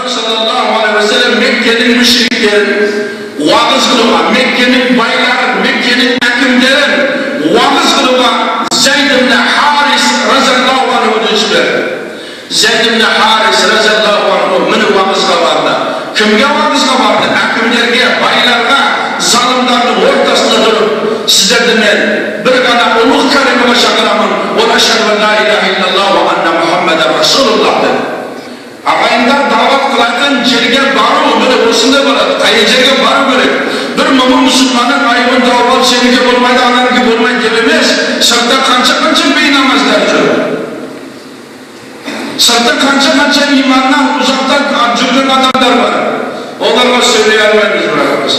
Peygamber sallallahu aleyhi ve sellem Mekke'nin müşriklerin vağız kılığa, Mekke'nin bayları, Mekke'nin hekimlerin vağız kılığa Zeyd ibn Haris raziyallahu anhu düştü. Zeyd ibn Haris raziyallahu anhu mini vağızga vardı. Kimge vağızga vardı? Hekimlerge, baylarga, zalimlerin ortasında durup sizlerden ben bir gana ulug' kalimeye çağıramın. Ve eşhedü en la ilahe illallah ve enne Muhammeden Resulullah dedi. Ağayınlar davet kılarken yerge barı böyle olsun da böyle kayıcıya barı böyle bir mümin Müslümanın ayıbın davet senike bulmaydı, anarki bulmaydı dememiz sırtta kança beyin namazlar diyor. Sırtta kança imandan uzaktan cümlen adamlar var. Onlarla söyleyemeyiz bırakırız.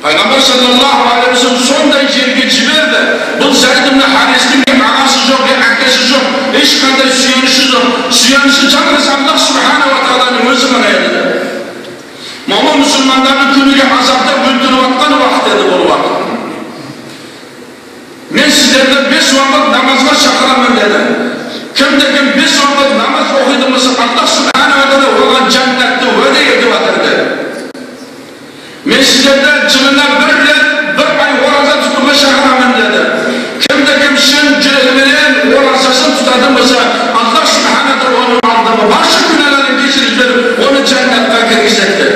Peygamber sallallahu aleyhi ve sellem sonda yerge ciberdi. Bu Zeyd ibn Haris'in bir ağası yok, bir akkesi yok. Hiç kadar süyanışı yok. Süyanışı canınız Allah subhanahu wa ta'ala'nın özü bana yedi. Mümin Müslümanların günüge azapta güldürüvattan vakit dedi bu vakit. Ben sizlerden 5 vakit namazga çakıramın dedi. Kimde 5 vakit namaz okuduğumuz Allah subhanahu wa ta'ala olan cennette vade ediyorlardı. Ben sizlerden cümle bir ay oraza tutulma çakıramın dedi. Kimde sen cüreğimin orasasını tutadığımızı Allah subhanahu wa ta'ala onun aldığımı başka günahların geçiricileri onu cennette girişecektir.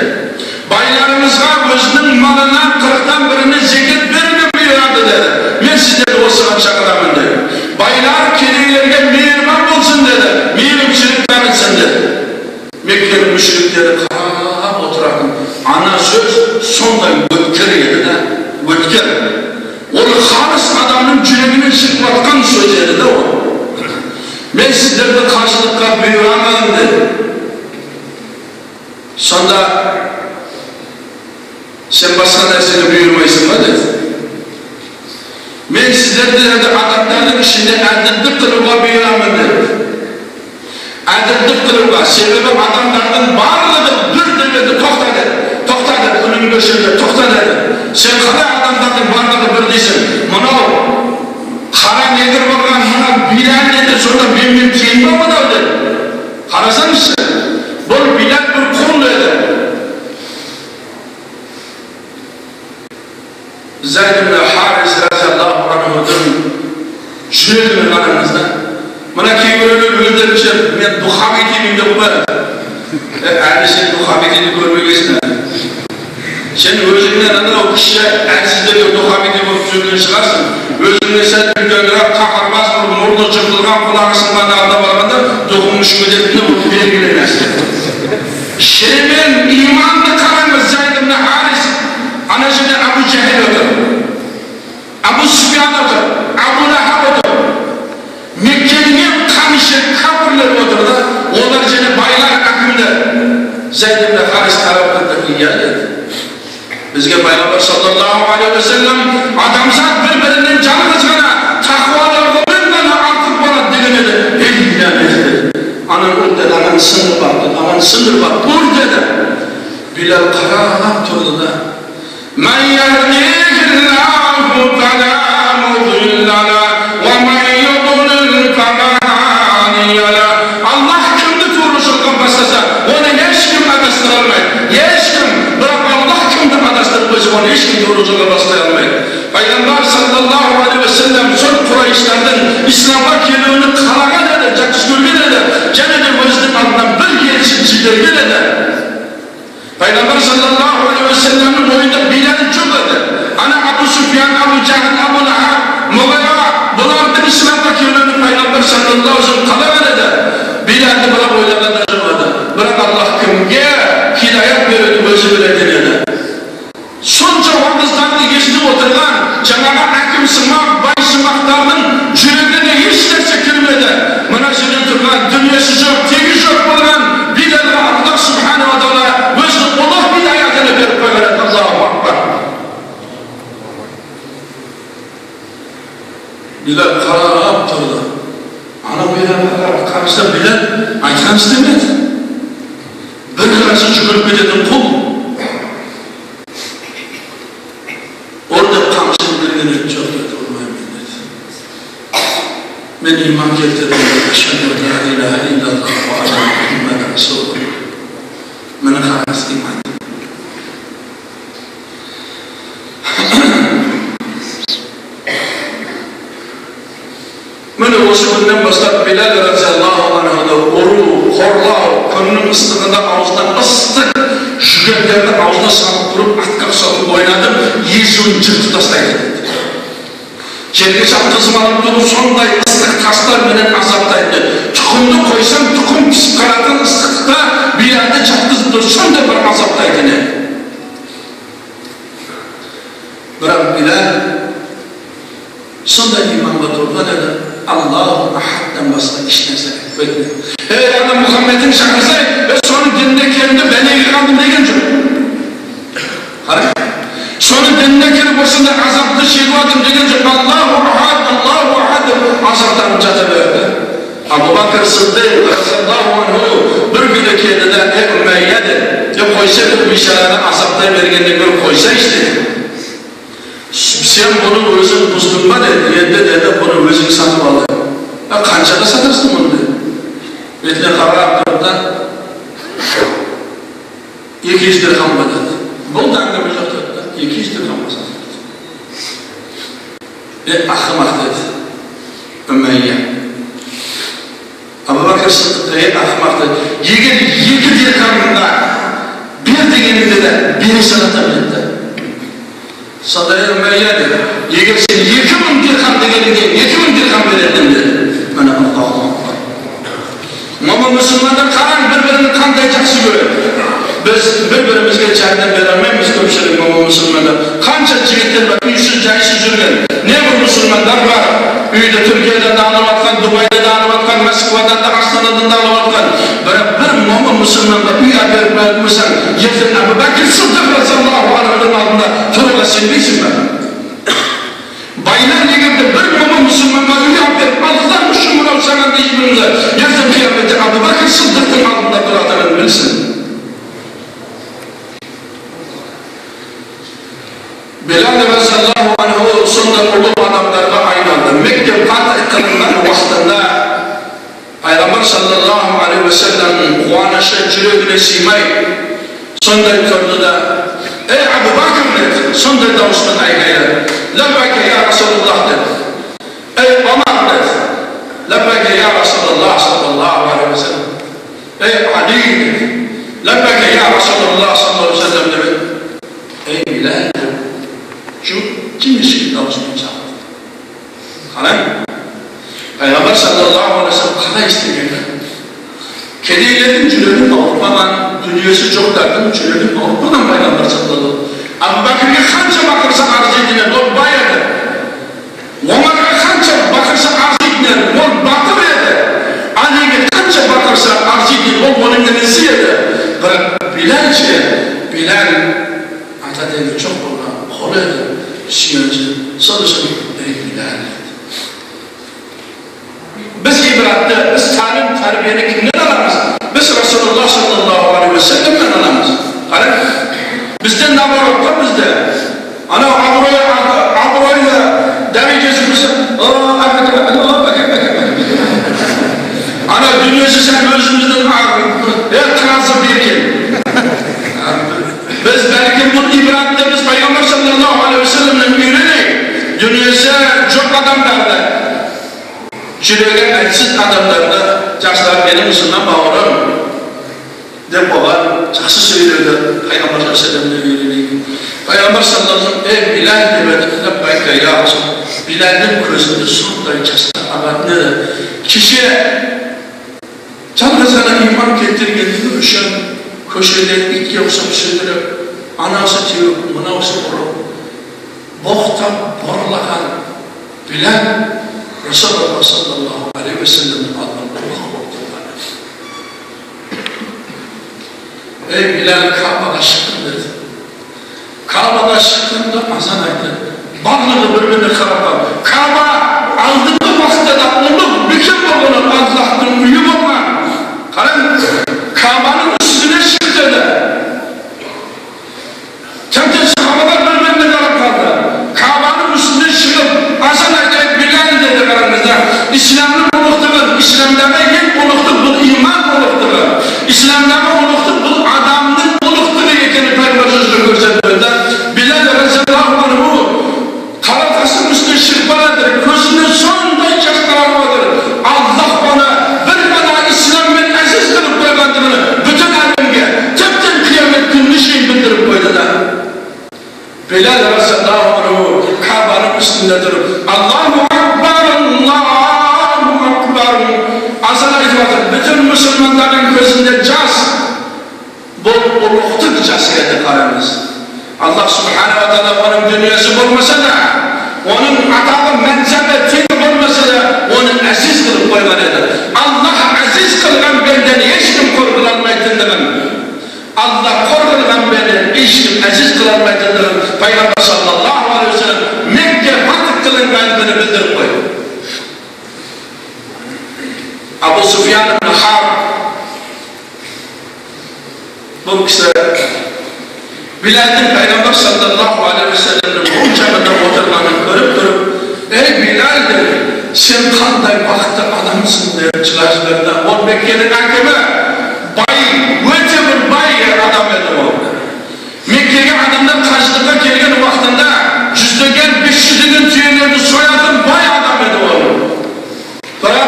Baylarımızga özünün malına 40'tan birini zekat vermiyorlardı dedi. Ben sizlere o sıra çakıramın dedi. Baylar kedilerine mihriban bulsun dedi. Mihrimçilikler etsin dedi. Mekke'nin müşrikleri kararap oturardım. Ana söz sondan götkeri yedi de. Götkeri. Onu halis adamın cürebinin çıkmaktan söyledi de o. Ben sizlerle karşılıkla büyüğanım dedi. Sonra sen başka dersini büyürmeyisin mi dedi. Ben sizlerle adamların içinde adillik kılığa büyüğanım dedi. Adillik kılığa sebebi adamların bağırladı, dur dedi, tokta dedi. Tokta dedi, önünü gösterdi, tokta dedi. Sen kadar adamların bağırladı bir deysin. Bunu kara nedir bakan, buna Bilal dedi, sonra benim kiyinme mi da dedi. Karasan mısın? Bu Bilal bir kul dedi. Zeyd ibn Haris raziyallahu anhu'nun şüphelimin aranızda. Bana keyifleri bildirmişler, ben duhabetiyim de bu böyle. Yani sen duhabetini görmeyesine. Sen özünden adına o kişiye sizde bir duhabeti bu sözünü çıkarsın. Özünde sen ülkelere kaharmaz bu murdu çıktılgan kulağısından alda varmada dokunmuş müddetini bu belirlemezsin. Şerimin imanlı karanlığı Zeyd ibn Haris anacını Abu Cehil odur. Abu Süfyan odur. Abu Lahab odur. Mekke'nin en kamışı kabirleri odur da onlar seni baylar akımda Zeyd ibn Haris tarafındaki geldi. Bizge Peygamber sallallahu aleyhi ve sellem adamzat birbirinin canı kızgına takvalarından artık bana dilimedi. İlla dedi. Anan ol dedi, anan sınır baktı, anan sınır baktı, dur dedi. Bilal kararap durdu da Men yehdihillahu felâ mudillana ve men yudlil felâ hâdiyala. Allah kimdi doğrusunu başlasa onu hiç kim adastırılmayın. Hiç kim bırak Allah kimdi adastırılmayın. Onu hiç kim doğrusunu başlayamayın. Peygamber sallallahu aleyhi ve sellem son Kureyşlerden İslam'a geliğini kalaga dedi, çakıştırgı dedi. Cennet-i Vecd'in adından bir gelişimcilerge dedi. Peygamber sallallahu aleyhi ve sellem'in boyunda Bilal'i çok dedi. Ana Abu Süfyan, Abu Cehil, Abu Lahab, Mughira bunlardan İslam'a geliğini Peygamber sallallahu aleyhi ve sellem kalaga dedi. Bilal'i bırak oylarına durmadı. Bırak Allah kimge hidayet verir, özü bile dedi. Sonca vakızlarını geçti oturgan Cenab-ı Hakim sımak, bay sımaklarının cüretine hiç derse girmedi. Münasının durgan, dünyası yok, temiz yok olan Bilal'e Allah subhanahu wa ta'ala özü Allah hidayetini verip koyarek Allah'u akbar. Bilal kararap durdu. Ana Bilal'e kararap karışta Bilal aytan istemedi. Bir karşı çıkıp gidelim kul. Orada kamçın birinin çok kötü olmayı bilmedi. Ben iman getirdim. Eşhedü en la ilahe illallah ve enne Muhammeden horlao, körünün ıslıkında ağzından ıslık, şükürlerle ağzına salıp durup, atkak salıp oynadım, yüzün cırtı taslaydı. Yerge çaptızım alıp durup, sonday ıslık taslar menen azaptaydı. Tukumdu koysam, tukum pisip karadın ıslıkta, bir yerde çaptızım durup, sonday bir azaptaydı ne? Bırak Bilal, sonday imamla durdu dedi, Allahu ahaddan başka iş neyse etmedi. Ey adam Muhammed'in şakası ve sonun dinine kendi beni yıkandım ne gencim? Sonun dinine kendi başında azaplı şirvadım ne gencim? Allahu ahad, Allahu ahad azaptan uçata verdi. Abu Bakr Sıddık radıyallahu anhu bir günü kendine Ümeyye'dir. Ya koysa bir şeylerine azaptan vergenini bir koysa işte. Sen bunu özün buzdurma dedi, dedi bunu özün satıp aldı. Ya kançada satarsın bunu dedi. Betine karar durumda 200 dirham dedi. Bu da anlamış yoktu. 200 dirham satır. Ahmak dedi. Ümeyye. Abu Bakr Sıddık dedi, ahmak dedi. 2 dirhamında bir diğerinde de biri sanatabilirdi. Sadaya Ümeyye dedi. Eğer sen 2000 dirham degelinde 2000 dirham verirdim dedi. Bana Allah'ım Allah. Ama Müslümanlar karan birbirini kanday jaksı görüyor. Biz birbirimizge çaydan verememiz köpçülük ama Müslümanlar. Kança jigitler var, üysüz jaysız yürgen. Ne bu Müslümanlar var? Üyde Türkiye'den dağılıvatkan, Dubai'de dağılıvatkan, Moskva'dan da Astana'dan dağılıvatkan. Bir muamma Müslümanlar üy haber vermişsen, yerden Ebu Bekir Sıddık radıyallahu anh'ın altında turula silmeysin ben. Baylar negirde bir muamma Müslümanlar üy haber, Allah Müslüman olsalar da hiçbirimize, yerden kıyafeti Ebu Bekir Sıddık'ın altında duradığını bilsin. Bilal radıyallahu anhu sonunda ulu adamlarla aynı anda Mekke Fatih kılınmanın vaktinde Peygamber sallallahu aleyhi ve sellem kuanışa cürüğüne siymay sonunda gördü de ey Ebu Bakr dedi sonunda da Osman aygayla Lebbeke ya Resulullah dedi ey Ömer dedi Lebbeke ya Resulullah sallallahu aleyhi ve sellem ey Ali dedi Lebbeke ya Resulullah sallallahu aleyhi ve sellem dedi ey Bilal dedi şu kim işi davasını çağırdı? Haram. Peygamber sallallahu aleyhi ve sellem kana istediğinde kedilerin cürenin Avrupa'dan dünyası çok derdim cürenin Avrupa'dan Peygamber sallallahu Abu Bakır'a kança bakırsa arz edine dol bayadı. Ömer'e kança bakırsa arz edine dol batır edi. Ali'ye kança bakırsa arz edine dol onun nenesi edi. Bilal Atatürk'ü çok kolu edi. Şiyancı, sadece ey Bilal. Biz ibratta, biz talim terbiyeni kimden alamız? Biz Resulullah sallallahu aleyhi ve sellem'den alamız. Bizden ne var yoksa bizde. Ana Abro'yla demin gözümüzü ana dünyası sen özümüzden transı bir kim? Biz belki bu ibratta biz Peygamber sallallahu aleyhi ve sellem'den ürünü dünyası çok adamlardı. Çürüğe etsiz adamlardı. Çaşlar benim ısından bağırım. Depolar çaksı söylüyordu. Peygamber sallallahu aleyhi ve sellem'den ürünü. Peygamber sallallahu aleyhi ve sellem ey Bilal demedi. Lebbeyke ya Resulallah. Bilal'in gözünde sonunda çaşlar abartmadı. Kişi Çanrısına iman getirgediğini üşen köşede it yoksa bir şeyleri anası diyor, mınavsı vurup boğtan, borlakan Bilal Resulullah sallallahu aleyhi ve sellem'in adına korku oldular. Ey Bilal Kabe'da çıktım dedi. Kabe'da çıktığımda azan aydı. Bağladı birbirine Kabe'da. Kabe aldığı vakitte de onu bütün olduğunu Allah'ın uyum olma. Kabe'nin üstüne çıktı da. Temte sahabeler birbirine kalıp kaldı. Kabe'nin üstüne çıkıp azan aydı Bilal dedi aramızda. İslam'ın buluktuğu, İslam'da yek buluktuğu, bu iman buluktuğu. İslam'da buluktuğu, bu adamın buluktuğu yekini peygamberimizle gösterdiğinde Bilal radıyallahu anhu karatasının üstüne çıkmalıdır. Gözünün sonunda yaşlanmalıdır. Allah bana radıyallahu anh Kabe'nin üstünde durup Allahu Akbar, Allahu Akbar azana itibatır. Bütün Müslümanların gözünde caz, bu uluqtuk casiyeti karamız. Allah subhanahu wa ta'ala onun dünyası olmasa da, onun atağı menzebeti olmasa da, onu aziz kılıp koyman eder. Allah aziz kılgan benden hiç kim korkulanmaydı demem. Allah korkulan benden hiç kim aziz kılanmaydı demem. Peygamber sallallahu aleyhi ve sellem Mekke fatık kılınmayı bildirip koydu. Abu Sufyan ibn Harb bu kişi Bilal'in Peygamber sallallahu aleyhi ve sellem'in bu çağında oturmanı görüp durup ey Bilal dedi, sen kanday vakti adamsın diye çılaşlarında o Mekke'nin hakemi bay, öte bir bay adam edi o. Mekke'ye adamlar karşılıkta gelgen vaktinde yüzdegen 500'ün tüyelerini soyadım bay adam edi o. Fakat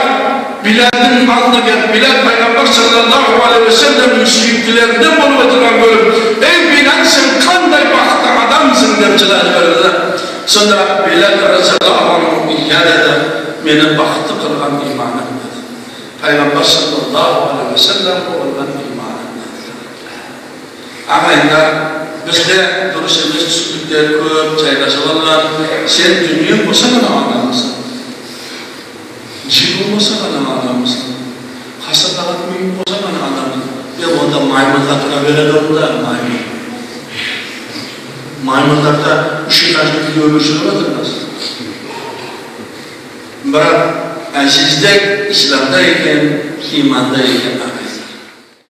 Bilal'in altına geldi. Bilal Peygamber sallallahu aleyhi ve sellem müşriklerinden olup oturan bölüm. Ey Bilal sen kanday vakti adamsın diye çılaşlarında. Sonra Bilal radıyallahu anh ilan eder. Meni baktı kılgan imanım dedi. Peygamber sallallahu aleyhi ve sellem kılgan imanım dedi. Ağaylar bizde duruşumuz süslükler köp, çaylaşılarlar. Sen dünya boşanan adamsın. Cin olmasa adamsın. Hastalık mühim boşanan adamsın. Ya onda maymunlarına verelim da maymun. Maymunlarda üşükaçlık görmüşsünüz. Bırak, sizde İslam'da iken, imanda iken